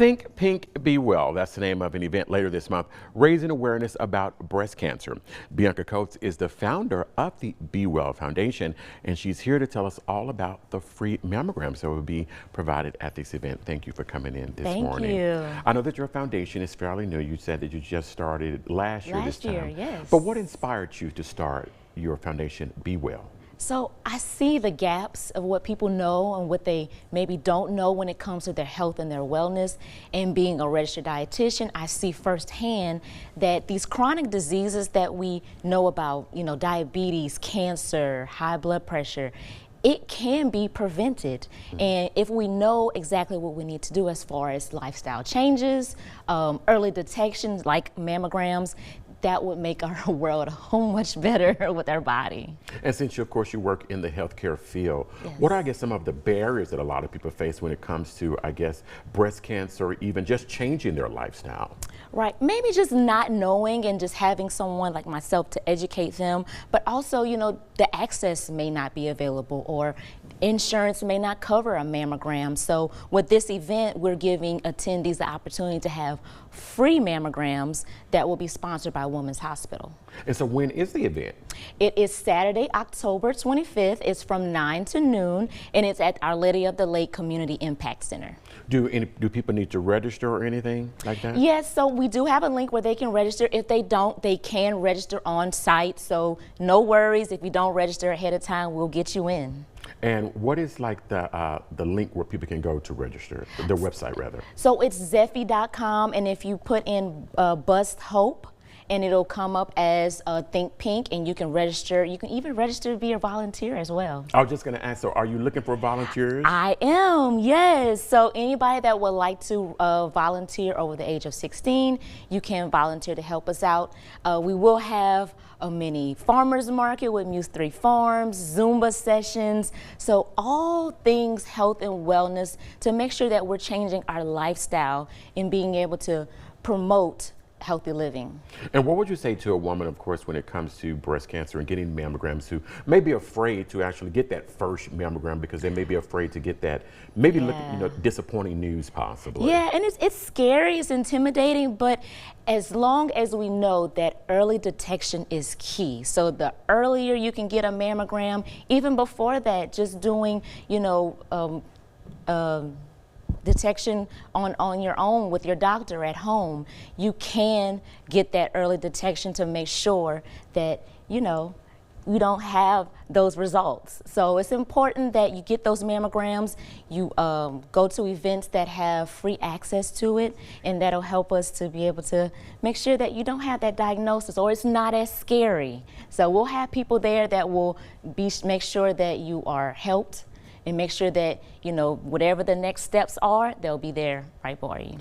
Think Pink, Be Well. That's the name of an event later this month, raising awareness about breast cancer. Bianca Coates is the founder of the Be Well Foundation, and she's here to tell us all about the free mammograms that will be provided at this event. Thank you for coming in this morning. Thank you. I know that your foundation is fairly new. You said that you just started last year this time. Last year, yes. But what inspired you to start your foundation, Be Well? So I see the gaps of what people know and what they maybe don't know when it comes to their health and their wellness. And being a registered dietitian, I see firsthand that these chronic diseases that we know about, diabetes, cancer, high blood pressure, it can be prevented. And if we know exactly what we need to do as far as lifestyle changes, early detections like mammograms, that would make our world a whole much better with our body. And since of course you work in the healthcare field, Yes. what are, I guess, some of the barriers that a lot of people face when it comes to, I guess, breast cancer, or even just changing their lifestyle? Right, maybe just not knowing and just having someone like myself to educate them, but also, the access may not be available or insurance may not cover a mammogram. So with this event, we're giving attendees the opportunity to have free mammograms that will be sponsored by Women's Hospital. And so when is the event? It is Saturday, October 25th. It's from 9 to noon, and it's at Our Lady of the Lake Community Impact Center. Do people need to register or anything like that? Yes, so we do have a link where they can register. If they don't, they can register on site. So no worries, if you don't register ahead of time, we'll get you in. And what is like the link where people can go to register, their website rather? So it's Zeffy.com, and if you put in Bust Hope, and it'll come up as Think Pink, and you can register. You can even register to be a volunteer as well. I was just going to ask, so are you looking for volunteers? I am, yes. So anybody that would like to volunteer over the age of 16, you can volunteer to help us out. We will have a mini farmers market with Muse 3 Farms, Zumba sessions. So all things health and wellness to make sure that we're changing our lifestyle and being able to promote healthy living. And what would you say to a woman, of course, when it comes to breast cancer and getting mammograms, who may be afraid to actually get that first mammogram because they may be afraid to get that, maybe look at, disappointing news possibly? Yeah, and it's scary, it's intimidating, but as long as we know that early detection is key. So the earlier you can get a mammogram, even before that, just doing, detection on your own with your doctor at home, you can get that early detection to make sure that you don't have those results. So it's important that you get those mammograms, you go to events that have free access to it, and that'll help us to be able to make sure that you don't have that diagnosis or it's not as scary. So we'll have people there that will make sure that you are helped and make sure that, whatever the next steps are, they'll be there right for you.